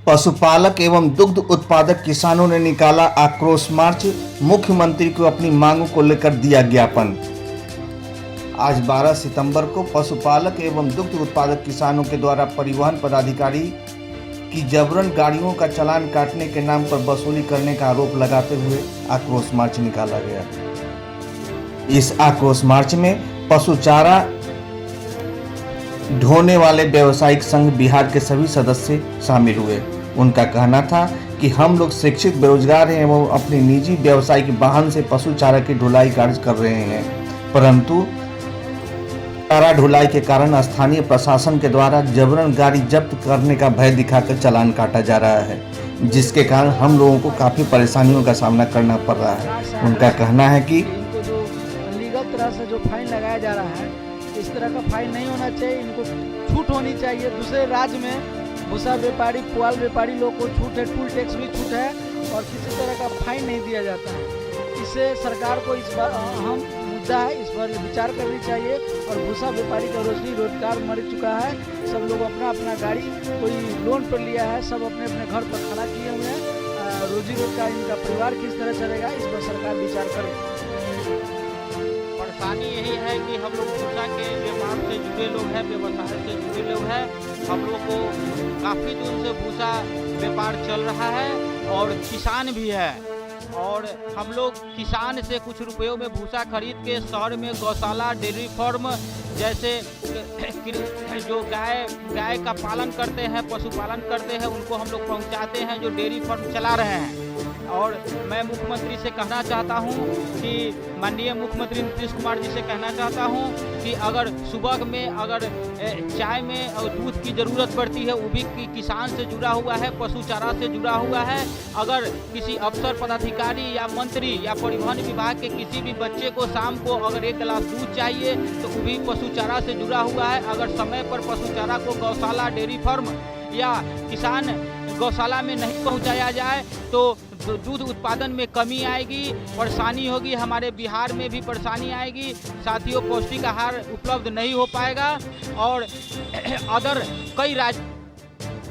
पशुपालक एवं दुग्ध उत्पादक किसानों ने निकाला आक्रोश मार्च। मुख्यमंत्री को अपनी मांगों को लेकर दिया ज्ञापन। आज 12 सितंबर को पशुपालक एवं दुग्ध उत्पादक किसानों के द्वारा परिवहन पदाधिकारी की जबरन गाड़ियों का चालान काटने के नाम पर वसूली करने का आरोप लगाते हुए आक्रोश मार्च निकाला गया। इस आक्रोश मार्च में पशु चारा ढोने वाले व्यावसायिक संघ बिहार के सभी सदस्य शामिल हुए। उनका कहना था कि हम लोग शिक्षित बेरोजगार हैं एवं अपनी निजी व्यावसायिक वाहन से पशु चारा की ढुलाई कार्य कर रहे हैं, परंतु चारा ढुलाई के कारण स्थानीय प्रशासन के द्वारा जबरन गाड़ी जब्त करने का भय दिखाकर चालान काटा जा रहा है, जिसके कारण हम लोगों को काफी परेशानियों का सामना करना पड़ रहा है। उनका कहना है कि इनको जो लीगल तरह से जो फाइन लगाया जा रहा है, इस तरह का फाइन नहीं होना चाहिए। इनको छूट होनी चाहिए। दूसरे राज्य में भूसा व्यापारी, पुआल व्यापारी लोग को छूट है, टूल टैक्स भी छूट है और किसी तरह का फाइन नहीं दिया जाता है। इससे सरकार को इस बार अहम मुद्दा है, इस पर विचार करनी चाहिए। और भूसा व्यापारी का रोजगार मर चुका है। सब लोग अपना अपना गाड़ी कोई लोन पर लिया है, सब अपने अपने घर पर खड़ा किए हुए हैं। रोजी रोजगार इनका परिवार किस तरह चलेगा, इस पर सरकार विचार करे। परेशानी यही है कि हम लोग भूसा के व्यापार से जुड़े लोग हैं, व्यवसाय से जुड़े लोग हैं। हम लोग को काफ़ी दूर से भूसा व्यापार चल रहा है और किसान भी है। और हम लोग किसान से कुछ रुपयों में भूसा खरीद के शहर में गौशाला, डेयरी फार्म जैसे जो गाय का पालन करते हैं, पशुपालन करते हैं, उनको हम लोग पहुंचाते हैं, जो डेयरी फार्म चला रहे हैं। और मैं मुख्यमंत्री से कहना चाहता हूं कि माननीय मुख्यमंत्री नीतीश कुमार जी से कहना चाहता हूं कि अगर सुबह में अगर चाय में और दूध की ज़रूरत पड़ती है, वो भी किसान से जुड़ा हुआ है, पशु चारा से जुड़ा हुआ है। अगर किसी अफसर, पदाधिकारी या मंत्री या परिवहन विभाग के किसी भी बच्चे को शाम को अगर 1 गिलास दूध चाहिए तो वो भी पशु चारा से जुड़ा हुआ है। अगर समय पर पशु चारा को गौशाला, डेयरी फार्म या किसान गौशाला में नहीं पहुंचाया जाए तो दूध उत्पादन में कमी आएगी, परेशानी होगी, हमारे बिहार में भी परेशानी आएगी। साथियों, पौष्टिक आहार उपलब्ध नहीं हो पाएगा। और अदर कई राज्य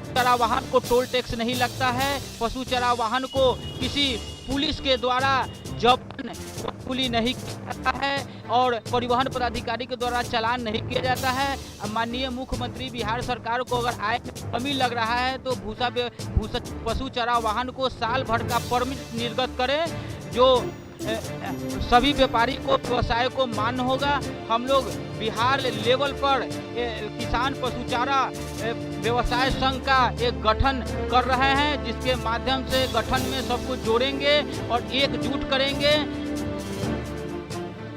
चारा वाहन को टोल टैक्स नहीं लगता है। पशु चारा वाहन को किसी पुलिस के द्वारा जब्त वसूली नहीं किया जाता है और परिवहन पदाधिकारी के द्वारा चालान नहीं किया जाता है। माननीय मुख्यमंत्री बिहार सरकार को अगर आय में कमी लग रहा है तो भूसा पशु चारा वाहन को साल भर का परमिट निर्गत करें, जो सभी व्यापारी को, व्यवसाय को मान्य होगा। हम लोग बिहार लेवल पर किसान पशु चारा व्यवसाय संघ का एक गठन कर रहे हैं, जिसके माध्यम से गठन में सबको जोड़ेंगे और एकजुट करेंगे।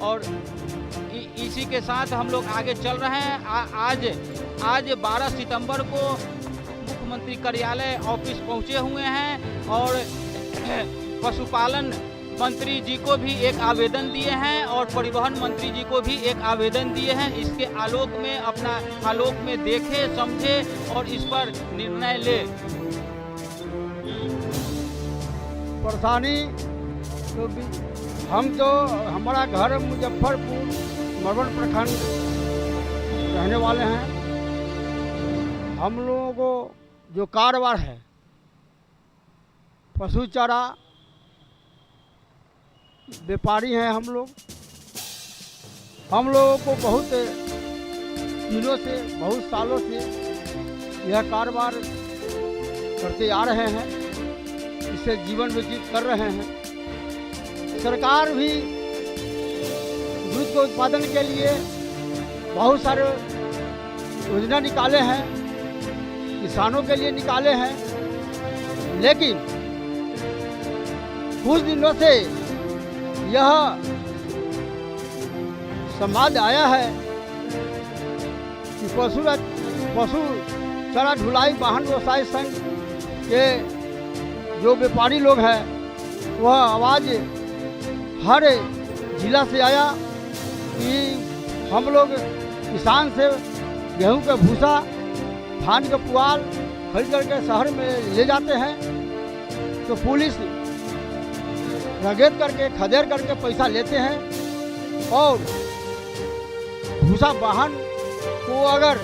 और इसी के साथ हम लोग आगे चल रहे हैं। आज 12 सितंबर को मुख्यमंत्री कार्यालय ऑफिस पहुंचे हुए हैं और पशुपालन मंत्री जी को भी एक आवेदन दिए हैं और परिवहन मंत्री जी को भी एक आवेदन दिए हैं। इसके आलोक में अपना आलोक में देखे, समझे और इस पर निर्णय ले। परेशानी तो हम तो, हमारा घर मुजफ्फरपुर मरवन प्रखंड रहने वाले हैं। हम लोगों को जो कारोबार है पशु चारा व्यापारी हैं हम लोग को बहुत दिनों से, बहुत सालों से यह कारोबार करते आ रहे हैं, इससे जीवन व्यतीत कर रहे हैं। सरकार भी दूध के उत्पादन के लिए बहुत सारे योजना निकाले हैं, किसानों के लिए निकाले हैं, लेकिन कुछ दिनों से यह समाज आया है कि पशु चारा ढुलाई वाहन व्यवसाय संघ के जो व्यापारी लोग हैं, वह आवाज़ हर जिला से आया कि हम लोग किसान से गेहूं का भूसा, धान का पुआल खरीद करके शहर में ले जाते हैं तो पुलिस रगेद करके, खदेड़ करके पैसा लेते हैं। और भूसा वाहन को अगर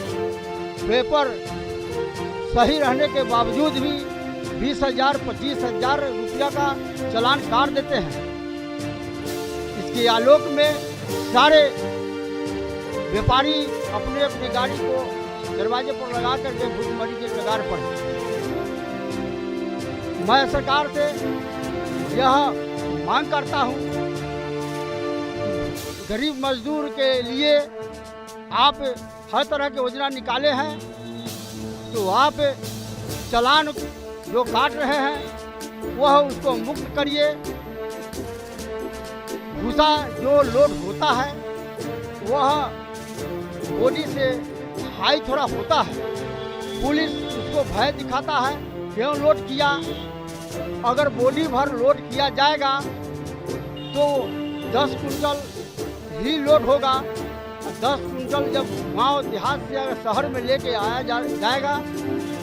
पेपर सही रहने के बावजूद भी 20,000 25,000 रुपया का चालान काट देते हैं। इसके आलोक में सारे व्यापारी अपने अपने गाड़ी को दरवाजे पर लगा करके भूखमरी के कगार पर हैं। मैं सरकार से यह मांग करता हूं, गरीब मजदूर के लिए आप हर तरह की योजना निकाले हैं, तो आप चालान जो काट रहे हैं वह उसको मुक्त करिए। भूसा जो लोड होता है वह बॉडी से हाई थोड़ा होता है, पुलिस उसको भय दिखाता है, क्यों लोड किया। अगर बॉडी भर लोड किया जाएगा तो 10 कुंटल ही लोड होगा। 10 कुंटल जब गांव देहात से अगर शहर में लेके आया जाएगा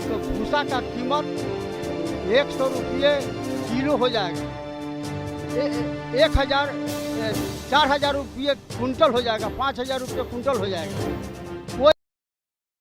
तो भूसा का कीमत 100 रुपये किलो हो जाएगा, 4,000 रुपये कुंटल हो जाएगा, 5,000 रुपये कुंटल हो जाएगा।